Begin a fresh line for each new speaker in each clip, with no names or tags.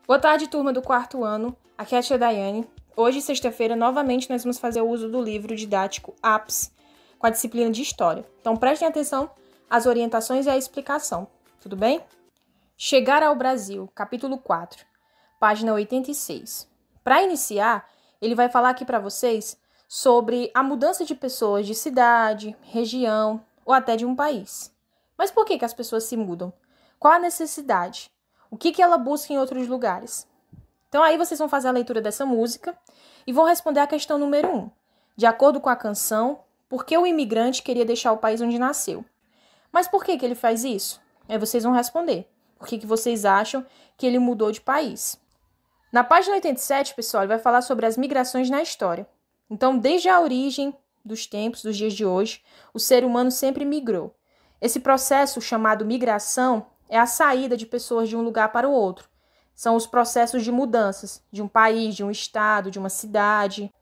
Boa tarde, turma do quarto ano. Aqui é a tia Daiane. Hoje, sexta-feira, novamente nós vamos fazer o uso do livro didático APS, com a disciplina de História. Então, prestem atenção às orientações e à explicação. Tudo bem? Chegar ao Brasil, capítulo 4, página 86. Para iniciar, ele vai falar aqui para vocês sobre a mudança de pessoas de cidade, região ou até de um país. Mas por que as pessoas se mudam? Qual a necessidade? O que ela busca em outros lugares? Então aí vocês vão fazer a leitura dessa música e vão responder a questão número 1. De acordo com a canção, por que o imigrante queria deixar o país onde nasceu? Mas por que ele faz isso? Aí vocês vão responder. Por que vocês acham que ele mudou de país? Na página 87, pessoal, ele vai falar sobre as migrações na história. Então, desde a origem dos tempos, dos dias de hoje, o ser humano sempre migrou. Esse processo chamado migração é a saída de pessoas de um lugar para o outro. São os processos de mudanças de um país, de um estado, de uma cidade.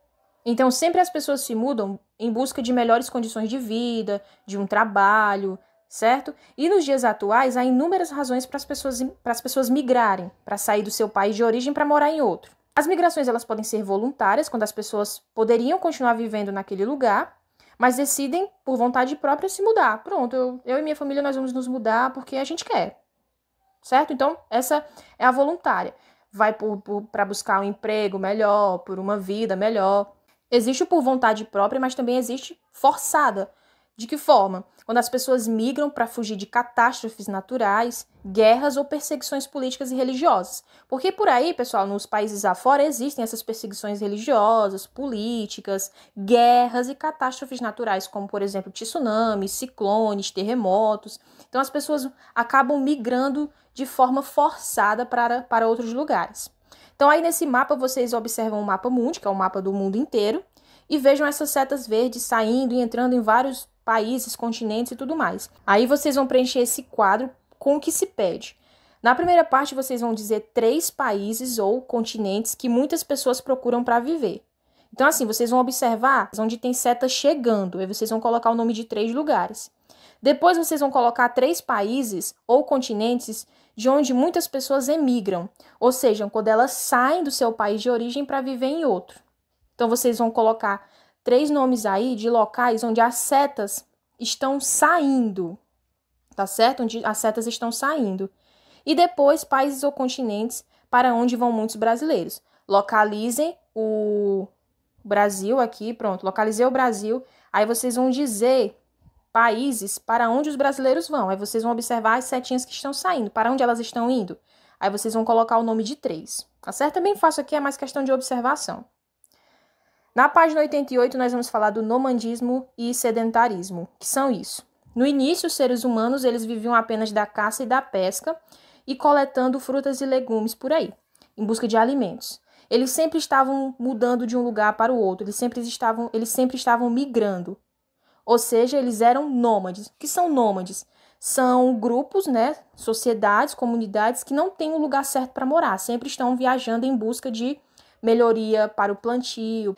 Então, sempre as pessoas se mudam em busca de melhores condições de vida, de um trabalho, certo? E nos dias atuais, há inúmeras razões para as pessoas migrarem, para sair do seu país de origem para morar em outro. As migrações elas podem ser voluntárias, quando as pessoas poderiam continuar vivendo naquele lugar, mas decidem, por vontade própria, se mudar. Pronto, eu e minha família nós vamos nos mudar porque a gente quer, certo? Então, essa é a voluntária. Vai para buscar um emprego melhor, por uma vida melhor. Existe o por vontade própria, mas também existe forçada. De que forma? Quando as pessoas migram para fugir de catástrofes naturais, guerras ou perseguições políticas e religiosas. Porque por aí, pessoal, nos países afora existem essas perseguições religiosas, políticas, guerras e catástrofes naturais, como, por exemplo, tsunamis, ciclones, terremotos. Então, as pessoas acabam migrando de forma forçada para outros lugares. Então, aí nesse mapa, vocês observam o mapa mundi, que é o mapa do mundo inteiro, e vejam essas setas verdes saindo e entrando em vários países, continentes e tudo mais. Aí vocês vão preencher esse quadro com o que se pede. Na primeira parte, vocês vão dizer 3 países ou continentes que muitas pessoas procuram para viver. Então, assim, vocês vão observar onde tem seta chegando, aí vocês vão colocar o nome de 3 lugares. Depois, vocês vão colocar 3 países ou continentes de onde muitas pessoas emigram, ou seja, quando elas saem do seu país de origem para viver em outro. Então, vocês vão colocar 3 nomes aí de locais onde as setas estão saindo, tá certo? Onde as setas estão saindo. E depois, países ou continentes para onde vão muitos brasileiros. Localizem o Brasil aqui, pronto, localizei o Brasil. Aí vocês vão dizer países para onde os brasileiros vão. Aí vocês vão observar as setinhas que estão saindo, para onde elas estão indo. Aí vocês vão colocar o nome de 3. Tá certo? É bem fácil aqui, é mais questão de observação. Na página 88, nós vamos falar do nomadismo e sedentarismo, que são isso. No início, os seres humanos eles viviam apenas da caça e da pesca e coletando frutas e legumes por aí, em busca de alimentos. Eles sempre estavam mudando de um lugar para o outro, eles sempre estavam migrando. Ou seja, eles eram nômades. O que são nômades? São grupos, sociedades, comunidades que não têm um lugar certo para morar, sempre estão viajando em busca de melhoria para o plantio.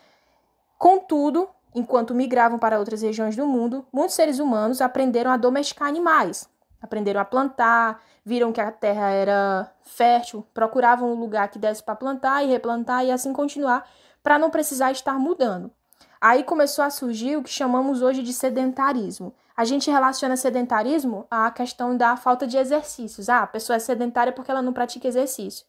Contudo, enquanto migravam para outras regiões do mundo, muitos seres humanos aprenderam a domesticar animais, aprenderam a plantar, viram que a terra era fértil, procuravam um lugar que desse para plantar e replantar e assim continuar, para não precisar estar mudando. Aí começou a surgir o que chamamos hoje de sedentarismo. A gente relaciona sedentarismo à questão da falta de exercícios. A pessoa é sedentária porque ela não pratica exercício.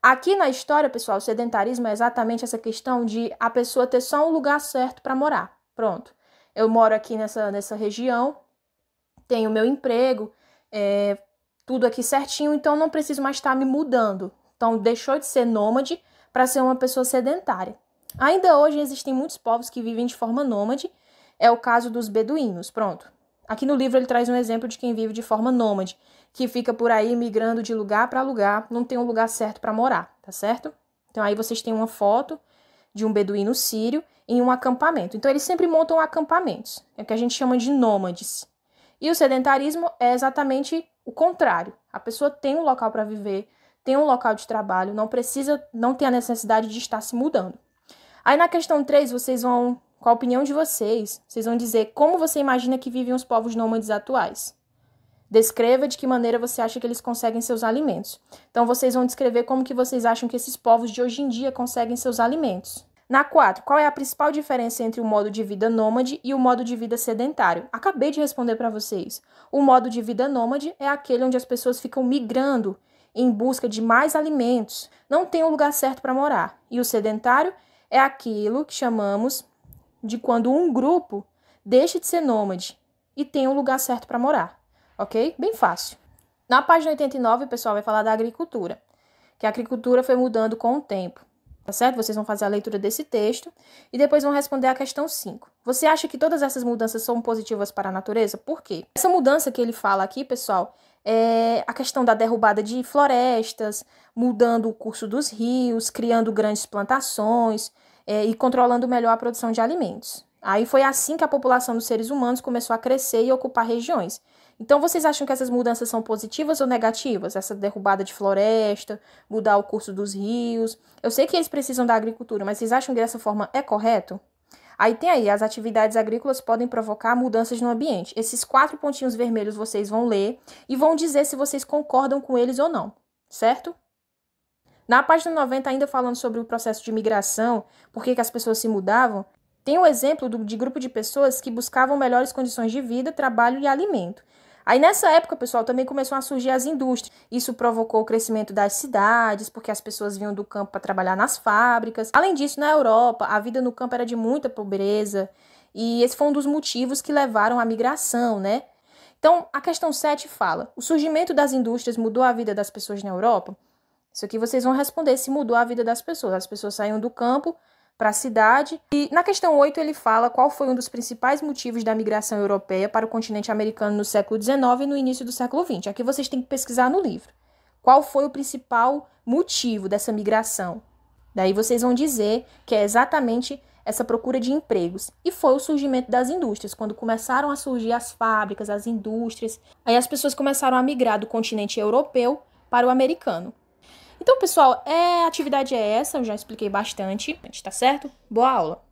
Aqui na história, pessoal, o sedentarismo é exatamente essa questão de a pessoa ter só um lugar certo para morar. Pronto. Eu moro aqui nessa região, tenho meu emprego, tudo aqui certinho, então não preciso mais estar me mudando. Então, deixou de ser nômade para ser uma pessoa sedentária. Ainda hoje existem muitos povos que vivem de forma nômade, é o caso dos beduínos, pronto. Aqui no livro ele traz um exemplo de quem vive de forma nômade, que fica por aí migrando de lugar para lugar, não tem um lugar certo para morar, tá certo? Então aí vocês têm uma foto de um beduíno sírio em um acampamento. Então eles sempre montam acampamentos, é o que a gente chama de nômades. E o sedentarismo é exatamente o contrário. A pessoa tem um local para viver, tem um local de trabalho, não tem a necessidade de estar se mudando. Aí na questão 3, vocês vão, com a opinião de vocês vão dizer como você imagina que vivem os povos nômades atuais. Descreva de que maneira você acha que eles conseguem seus alimentos. Então, vocês vão descrever como que vocês acham que esses povos de hoje em dia conseguem seus alimentos. Na 4, qual é a principal diferença entre o modo de vida nômade e o modo de vida sedentário? Acabei de responder para vocês. O modo de vida nômade é aquele onde as pessoas ficam migrando em busca de mais alimentos, não tem um lugar certo para morar. E o sedentário é aquilo que chamamos de quando um grupo deixa de ser nômade e tem um lugar certo para morar, ok? Bem fácil. Na página 89, o pessoal vai falar da agricultura, que a agricultura foi mudando com o tempo. Tá certo? Vocês vão fazer a leitura desse texto e depois vão responder a questão 5. Você acha que todas essas mudanças são positivas para a natureza? Por quê? Essa mudança que ele fala aqui, pessoal, é a questão da derrubada de florestas, mudando o curso dos rios, criando grandes plantações e controlando melhor a produção de alimentos. Aí foi assim que a população dos seres humanos começou a crescer e ocupar regiões. Então, vocês acham que essas mudanças são positivas ou negativas? Essa derrubada de floresta, mudar o curso dos rios. Eu sei que eles precisam da agricultura, mas vocês acham que dessa forma é correto? Aí tem aí, as atividades agrícolas podem provocar mudanças no ambiente. Esses 4 pontinhos vermelhos vocês vão ler e vão dizer se vocês concordam com eles ou não, certo? Na página 90, ainda falando sobre o processo de migração, por que as pessoas se mudavam, tem o exemplo de grupo de pessoas que buscavam melhores condições de vida, trabalho e alimento. Aí nessa época, pessoal, também começaram a surgir as indústrias. Isso provocou o crescimento das cidades, porque as pessoas vinham do campo para trabalhar nas fábricas. Além disso, na Europa, a vida no campo era de muita pobreza. E esse foi um dos motivos que levaram à migração, né? Então, a questão 7 fala: o surgimento das indústrias mudou a vida das pessoas na Europa? Isso aqui vocês vão responder se mudou a vida das pessoas. As pessoas saíam do campo para a cidade. E na questão 8 ele fala qual foi um dos principais motivos da migração europeia para o continente americano no século XIX e no início do século XX. Aqui vocês têm que pesquisar no livro. Qual foi o principal motivo dessa migração? Daí vocês vão dizer que é exatamente essa procura de empregos. E foi o surgimento das indústrias, quando começaram a surgir as fábricas, as indústrias. Aí as pessoas começaram a migrar do continente europeu para o americano. Então, pessoal, a atividade é essa, eu já expliquei bastante, tá certo? Boa aula!